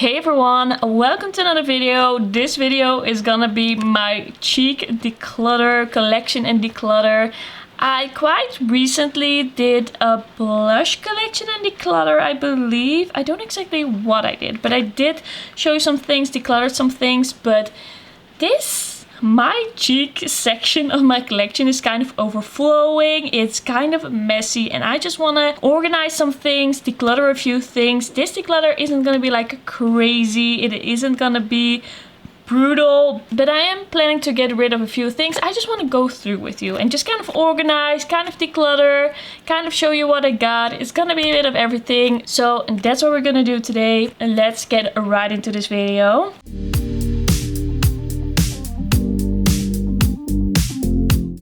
Hey everyone, welcome to another video. This video is gonna be my cheek declutter collection and declutter. I quite recently did a blush collection and declutter, I believe. I don't know exactly what I did, but I did show you some things, decluttered some things, but my cheek section of my collection is kind of overflowing. It's kind of messy and I just want to organize some things, declutter a few things. This declutter isn't going to be like crazy. It isn't going to be brutal, but I am planning to get rid of a few things. I just want to go through with you and just kind of organize, kind of declutter, kind of show you what I got. It's going to be a bit of everything. So that's what we're going to do today. And let's get right into this video.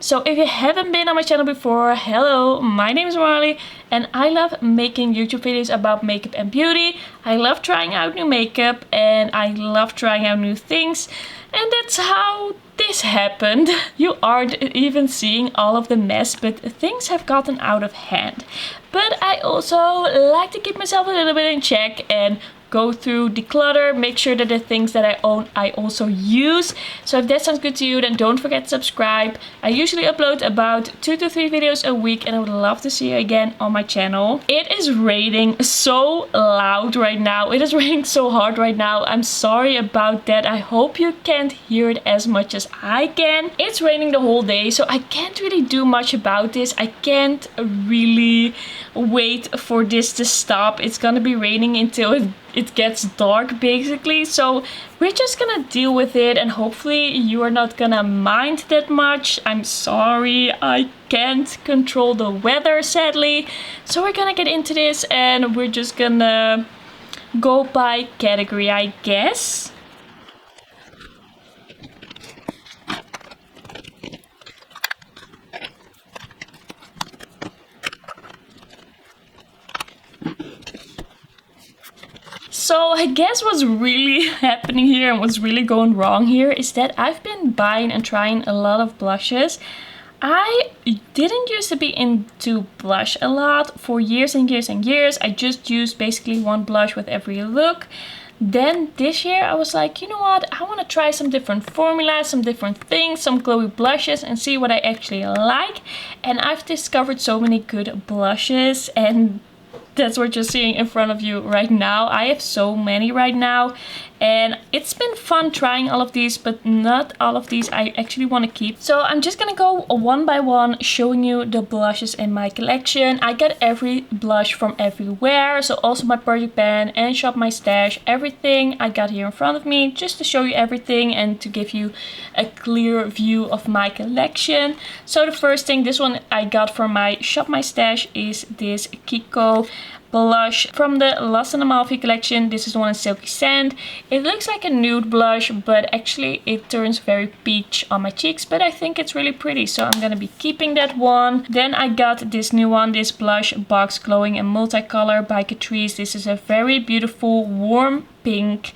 So if you haven't been on my channel before, hello, my name is Marley and I love making YouTube videos about makeup and beauty. I love trying out new makeup and I love trying out new things. And that's how this happened. You aren't even seeing all of the mess, but things have gotten out of hand. But I also like to keep myself a little bit in check and go through, declutter, make sure that the things that I own I also use. So if that sounds good to you, then don't forget to subscribe. I usually upload about 2 to 3 videos a week and I would love to see you again on my channel. It is raining so loud right now. It is raining so hard right now. I'm sorry about that. I hope you can't hear it as much as I can. It's raining the whole day, so I can't really do much about this. I can't really wait for this to stop. It's gonna be raining until it gets dark basically, so we're just gonna deal with it and hopefully you are not gonna mind that much. I'm sorry, I can't control the weather sadly, so we're gonna get into this and we're just gonna go by category, I guess. So I guess what's really happening here and what's really going wrong here is that I've been buying and trying a lot of blushes. I didn't used to be into blush a lot for years and years and years. I just used basically one blush with every look. Then this year I was like, you know what, I want to try some different formulas, some different things, some glowy blushes and see what I actually like. And I've discovered so many good blushes and that's what you're seeing in front of you right now. I have so many right now and it's been fun trying all of these, but not all of these I actually want to keep. So I'm just gonna go one by one showing you the blushes in my collection. I got every blush from everywhere, so also my project pan and shop my stash, everything I got here in front of me just to show you everything and to give you a clear view of my collection. So the first thing, this one I got from my shop my stash, is this Kiko blush from the Lost in Amalfi collection. This is the one in Silky Sand. It looks like a nude blush, but actually it turns very peach on my cheeks, but I think it's really pretty, so I'm gonna be keeping that one. Then I got this new one, this blush Box Glowing and Multicolor by Catrice. This is a very beautiful warm pink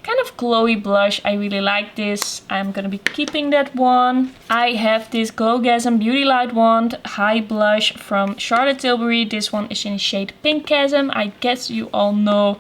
kind of glowy blush. I really like this. I'm gonna be keeping that one. I have this Glowgasm Beauty Light Wand High Blush from Charlotte Tilbury. This one is in the shade Pinkgasm. I guess you all know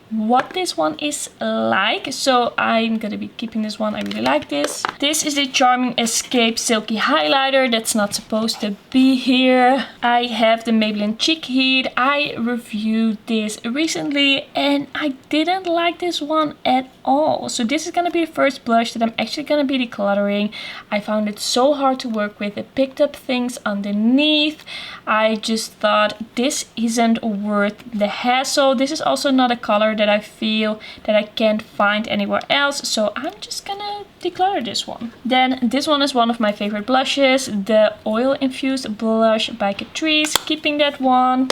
what this one is like, so I'm gonna be keeping this one. I really like this. This is the Charming Escape Silky Highlighter that's not supposed to be here. I have the Maybelline Cheek Heat. I reviewed this recently and I didn't like this one at all. So this is gonna be the first blush that I'm actually gonna be decluttering. I found it so hard to work with. It picked up things underneath. I just thought this isn't worth the hassle. This is also not a color that I feel that I can't find anywhere else, so I'm just gonna declutter this one. Then this one is one of my favorite blushes, the Oil Infused Blush by Catrice, keeping that one.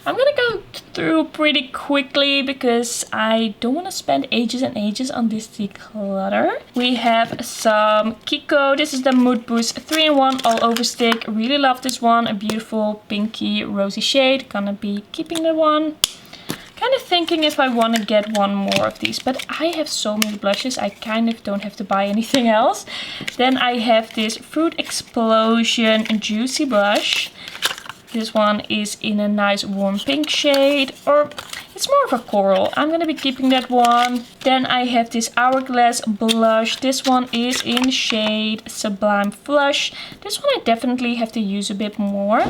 I'm gonna go through pretty quickly because I don't want to spend ages and ages on this declutter. We have some Kiko. This is the Mood Boost 3-in-1 All Over Stick. Really love this one. A beautiful pinky rosy shade. Gonna be keeping that one. Kind of thinking if I want to get one more of these, but I have so many blushes I kind of don't have to buy anything else. Then I have this Fruit Explosion Juicy Blush. This one is in a nice warm pink shade, or it's more of a coral. I'm gonna be keeping that one. Then I have this Hourglass blush. This one is in shade Sublime Flush. This one I definitely have to use a bit more.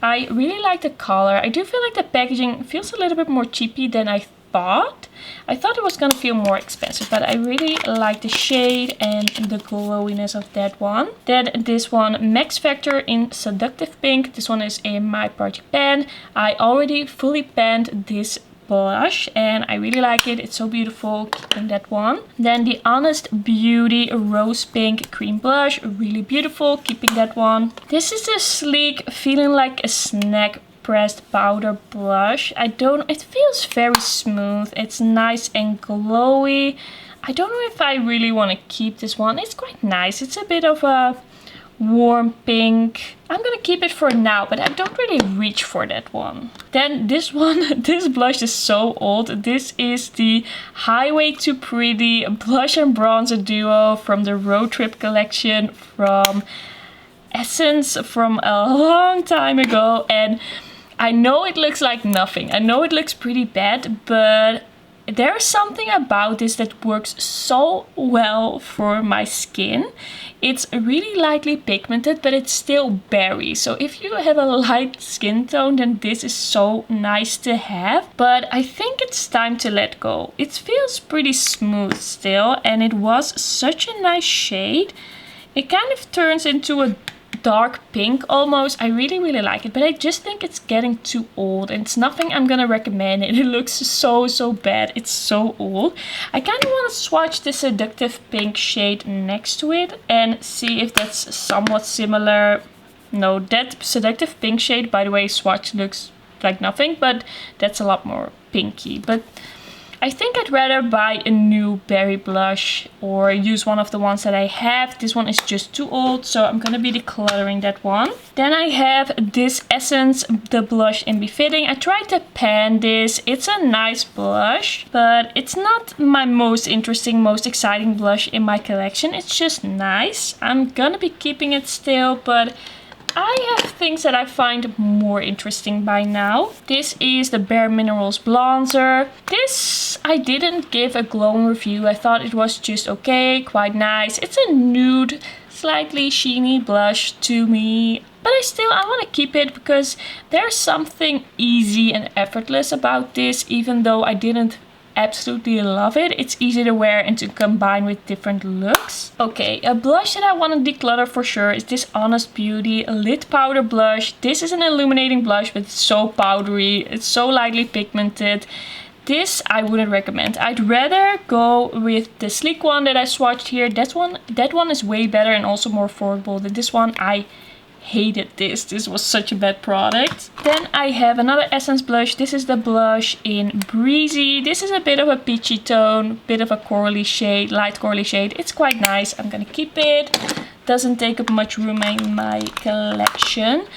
I really like the color. I do feel like the packaging feels a little bit more cheapy than I thought. I thought it was gonna feel more expensive, but I really like the shade and the glowiness of that one. Then this one, Max Factor in Seductive Pink. This one is in my project pan. I already fully panned this blush and I really like it. It's so beautiful, keeping that one. Then the Honest Beauty Rose Pink Cream Blush, really beautiful, keeping that one. This is a sleek, feeling like a snack pressed powder blush. It feels very smooth. It's nice and glowy. I don't know if I really want to keep this one. It's quite nice. It's a bit of a warm pink. I'm gonna keep it for now, but I don't really reach for that one. Then this one, this blush is so old. This is the Highway to Pretty Blush and Bronzer Duo from the Road Trip collection from Essence from a long time ago. And I know it looks like nothing. I know it looks pretty bad, but there's something about this that works so well for my skin. It's really lightly pigmented, but it's still berry. So if you have a light skin tone, then this is so nice to have. But I think it's time to let go. It feels pretty smooth still, and it was such a nice shade. It kind of turns into a dark pink almost. I really like it, but I just think it's getting too old, and it's nothing I'm gonna recommend. It looks so bad. It's so old. I kind of want to swatch the Seductive Pink shade next to it and see if that's somewhat similar. No, that Seductive Pink shade, by the way, swatch looks like nothing, but that's a lot more pinky. But I think I'd rather buy a new berry blush or use one of the ones that I have. This one is just too old, so I'm gonna be decluttering that one. Then I have this Essence, the blush in Befitting. I tried to pan this. It's a nice blush, but it's not my most interesting, most exciting blush in my collection. It's just nice. I'm gonna be keeping it still, but I have things that I find more interesting by now. This is the Bare Minerals Bronzer. This I didn't give a glowing review. I thought it was just okay, quite nice. It's a nude, slightly sheeny blush to me. But I want to keep it because there's something easy and effortless about this, even though I didn't absolutely love it. It's easy to wear and to combine with different looks. Okay, a blush that I want to declutter for sure is this Honest Beauty Lit Powder Blush. This is an illuminating blush, but it's so powdery. It's so lightly pigmented. This I wouldn't recommend. I'd rather go with the sleek one that I swatched here. That one is way better and also more affordable than this one. I hated this. This was such a bad product. Then I have another Essence blush. This is the blush in Breezy. This is a bit of a peachy tone, bit of a corally shade, light corally shade. It's quite nice. I'm gonna keep it. Doesn't take up much room in my collection.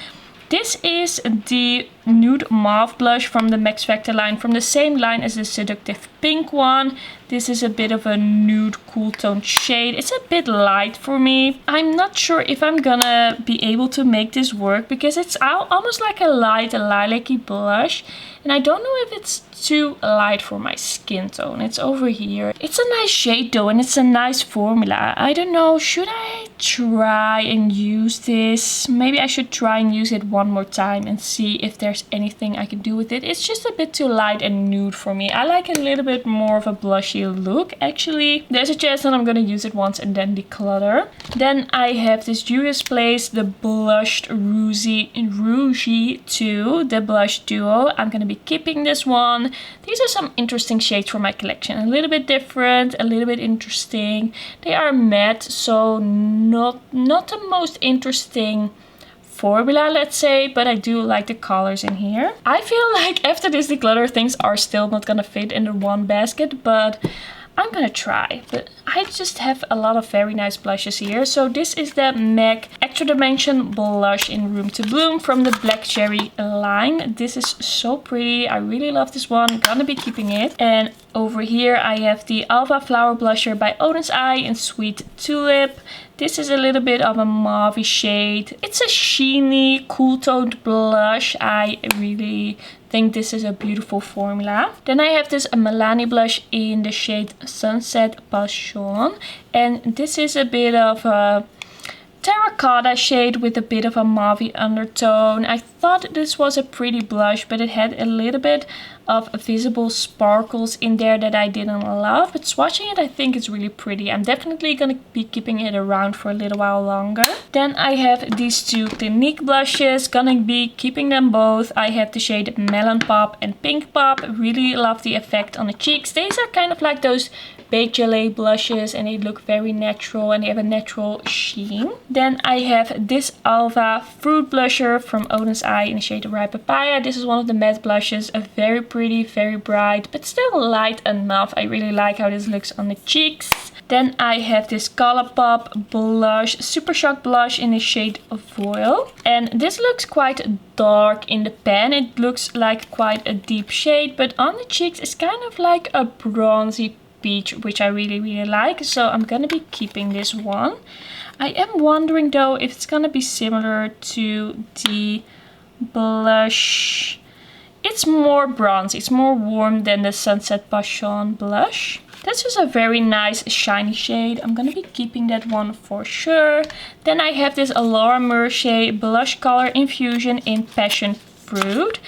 This is the Nude Mauve blush from the Max Factor line, from the same line as the Seductive Pink one. This is a bit of a nude cool tone shade. It's a bit light for me. I'm not sure if I'm gonna be able to make this work because it's almost like a light lilac-y blush. And I don't know if it's too light for my skin tone. It's over here. It's a nice shade though, and it's a nice formula. I don't know, should I try and use this? Maybe I should try and use it one more time and see if there's anything I can do with it. It's just a bit too light and nude for me. I like a little bit more of a blushy look actually. There's a chance that I'm gonna use it once and then declutter. Then I have this Juvia's Place, the Blushed Rougy 2, the blush duo. I'm gonna be keeping this one. These are some interesting shades for my collection. A little bit different, a little bit interesting. They are matte, so not the most interesting formula, let's say, but I do like the colors in here. I feel like after this declutter, things are still not gonna fit in the one basket, but I'm gonna try. But I just have a lot of very nice blushes here. So this is the MAC Extra Dimension blush in Room to Bloom from the Black Cherry line. This is so pretty. I really love this one. Gonna be keeping it. And Over here I have the Alpha Flower Blusher by Eyeshadow in Sweet Tulip. This is a little bit of a mauve shade. It's a sheeny, cool toned blush. I really think this is a beautiful formula. Then I have this Milani blush in the shade Sunset Passion. And this is a bit of a terracotta shade with a bit of a mauve undertone. I thought this was a pretty blush, but it had a little bit of visible sparkles in there that I didn't love. But swatching it, I think it's really pretty. I'm definitely gonna be keeping it around for a little while longer. Then I have these two Clinique blushes, gonna be keeping them both. I have the shade Melon Pop and Pink Pop. Really love the effect on the cheeks. These are kind of like those baked gelée blushes and they look very natural and they have a natural sheen. Then I have this Alpha Fruit Blusher from Eyeshadow in the shade Ripe Papaya. This is one of the matte blushes, a very pretty, very bright, but still light enough. I really like how this looks on the cheeks. Then I have this Colourpop blush, Super Shock blush in the shade Foil. And this looks quite dark in the pan. It looks like quite a deep shade, but on the cheeks it's kind of like a bronzy peach, which I really like. So I'm gonna be keeping this one. I am wondering though if it's gonna be similar to the blush. It's more bronzy, it's more warm than the Sunset Passion blush. This is a very nice shiny shade. I'm gonna be keeping that one for sure. Then I have this Laura Mercier blush color infusion in Passion Fruit.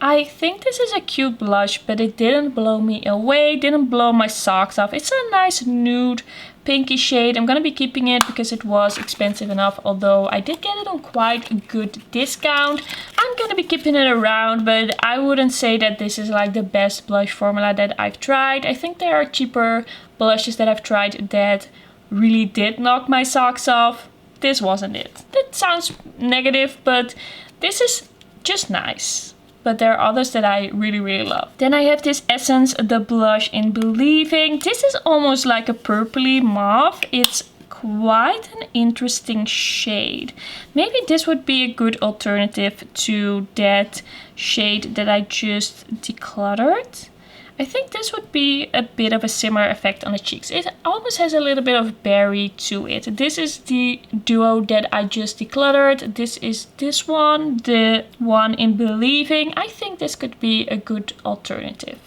I think this is a cute blush, but it didn't blow me away, didn't blow my socks off. It's a nice nude pinky shade. I'm gonna be keeping it because it was expensive enough, although I did get it on quite a good discount. I'm gonna be keeping it around, but I wouldn't say that this is like the best blush formula that I've tried. I think there are cheaper blushes that I've tried that really did knock my socks off. This wasn't it. That sounds negative, but this is just nice. But there are others that I really love. Then I have this Essence, the blush in Believing. This is almost like a purpley mauve. It's quite an interesting shade. Maybe this would be a good alternative to that shade that I just decluttered. I think this would be a bit of a similar effect on the cheeks. It almost has a little bit of berry to it. This is the duo that I just decluttered. This is this one, the one in Believing. I think this could be a good alternative.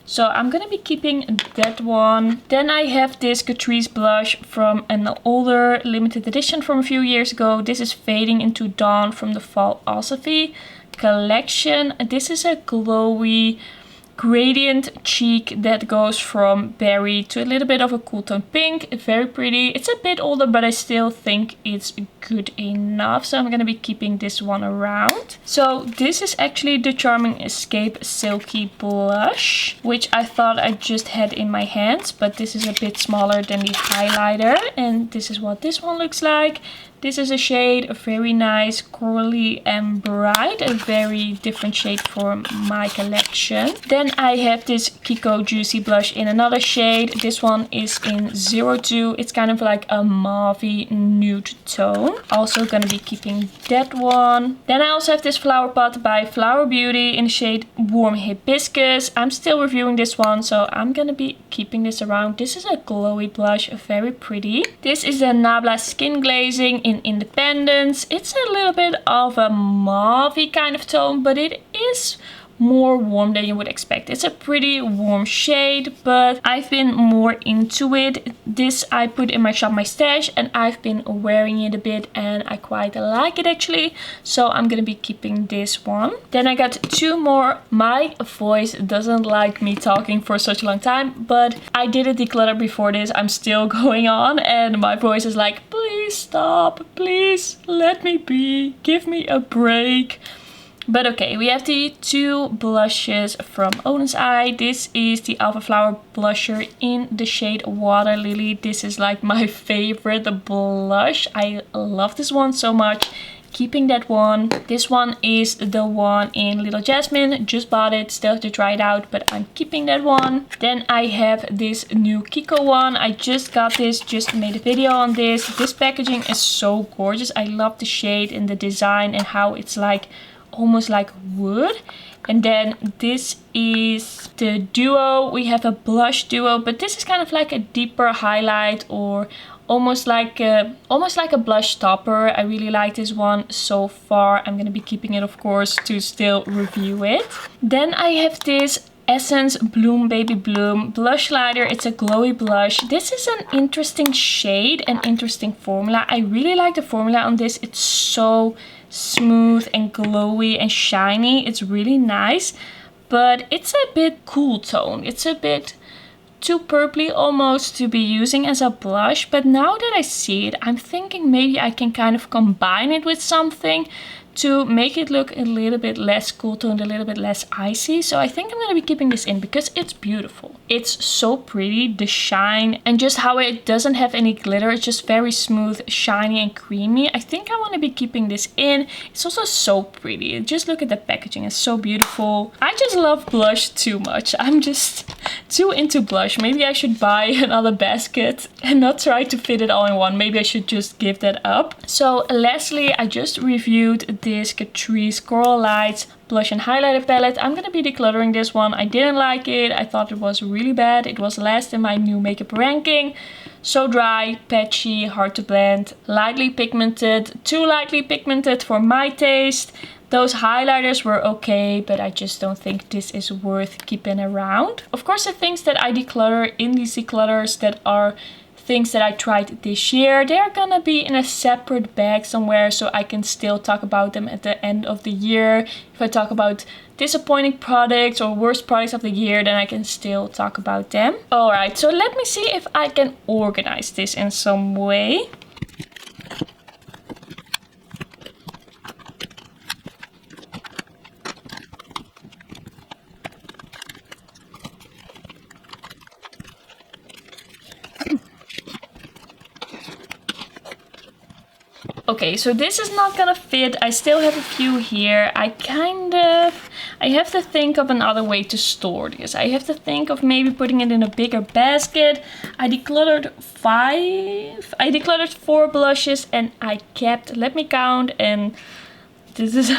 So I'm gonna be keeping that one. Then I have this Catrice blush from an older limited edition from a few years ago. This is Fading into Dawn from the Fall Osophy collection. This is a glowy gradient cheek that goes from berry to a little bit of a cool tone pink. Very pretty. It's a bit older, but I still think it's good enough. So I'm gonna be keeping this one around. So this is actually the Charming Escape Silky Blush, which I thought I just had in my hands, but this is a bit smaller than the highlighter. And this is what this one looks like. This is a shade, a very nice, corally and bright, a very different shade from my collection. Then I have this Kiko Juicy blush in another shade. This one is in 02. It's kind of like a mauvey nude tone. Also gonna be keeping that one. Then I also have this Flower Pot by Flower Beauty in the shade Warm Hibiscus. I'm still reviewing this one, so I'm gonna be keeping this around. This is a glowy blush, very pretty. This is the Nabla Skin Glazing in Independence. It's a little bit of a mauvey kind of tone, but it is more warm than you would expect. It's a pretty warm shade, but I've been more into it. This I put in my Shop My Stash and I've been wearing it a bit and I quite like it actually. So I'm gonna be keeping this one. Then I got two more. My voice doesn't like me talking for such a long time, but I did a declutter before this. I'm still going on and my voice is like, please stop, please let me be, give me a break. But okay, we have the two blushes from Eyeshadow. This is the Alpha Flower blusher in the shade Water Lily. This is like my favorite blush. I love this one so much. Keeping that one. This one is the one in Little Jasmine. Just bought it, still have to try it out, but I'm keeping that one. Then I have this new Kiko one. I just got this, just made a video on this. This packaging is so gorgeous. I love the shade and the design and how it's like almost like wood. And then this is the duo. We have a blush duo, but this is kind of like a deeper highlight, or almost like a blush topper. I really like this one so far. I'm gonna be keeping it, of course, to still review it. Then I have this Essence Bloom Baby Bloom blush lighter. It's a glowy blush. This is an interesting shade and interesting formula. I really like the formula on this. It's so smooth and glowy and shiny. It's really nice, but it's a bit cool tone. It's a bit too purpley almost to be using as a blush, but now that I see it, I'm thinking maybe I can kind of combine it with something to make it look a little bit less cool toned, a little bit less icy. So I think I'm going to be keeping this in because it's beautiful. It's so pretty, the shine, and just how it doesn't have any glitter. It's just very smooth, shiny and creamy. I think I want to be keeping this in. It's also so pretty. Just look at the packaging, it's so beautiful. I just love blush too much. I'm just too into blush. Maybe I should buy another basket and not try to fit it all in one. Maybe I should just give that up. So lastly, I just reviewed this Catrice Coral Lights blush and highlighter palette. I'm gonna be decluttering this one. I didn't like it. I thought it was really bad. It was last in my new makeup ranking. So dry, patchy, hard to blend, lightly pigmented, too lightly pigmented for my taste. Those highlighters were okay, but I just don't think this is worth keeping around. Of course, the things that I declutter in these declutters that are things that I tried this year, they're gonna be in a separate bag somewhere, so I can still talk about them at the end of the year. If I talk about disappointing products or worst products of the year, then I can still talk about them. Alright, so let me see if I can organize this in some way. Okay, so this is not gonna fit. I still have a few here. I have to think of another way to store this. I have to think of maybe putting it in a bigger basket. I decluttered 4 blushes and I kept, let me count, and this is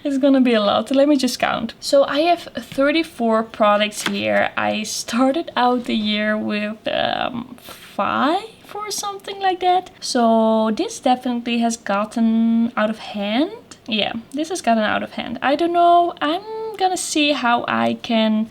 it's gonna be a lot. Let me just count. So I have 34 products here. I started out the year with 5 or something like that. So this definitely has gotten out of hand. Yeah, this has gotten out of hand. I don't know. I'm gonna see how I can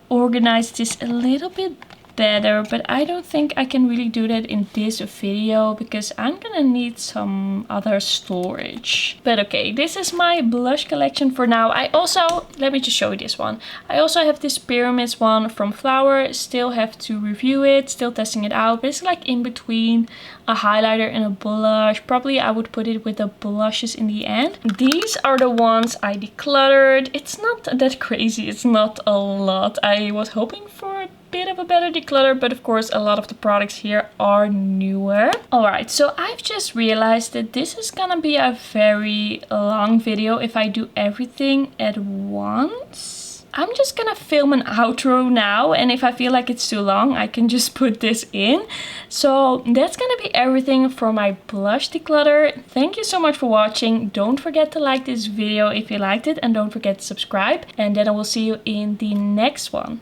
organize this a little bit better, but I don't think I can really do that in this video because I'm gonna need some other storage. But okay, this is my blush collection for now. I also, let me just show you this one. I also have this Pyramids one from Flower. Still have to review it, still testing it out, but it's like in between a highlighter and a blush. Probably I would put it with the blushes in the end. These are the ones I decluttered. It's not that crazy, it's not a lot. I was hoping for a bit of a better declutter, but of course a lot of the products here are newer. Alright, so I've just realized that this is gonna be a very long video if I do everything at once. I'm just gonna film an outro now, and if I feel like it's too long, I can just put this in. So that's gonna be everything for my blush declutter. Thank you so much for watching. Don't forget to like this video if you liked it, and don't forget to subscribe, and then I will see you in the next one.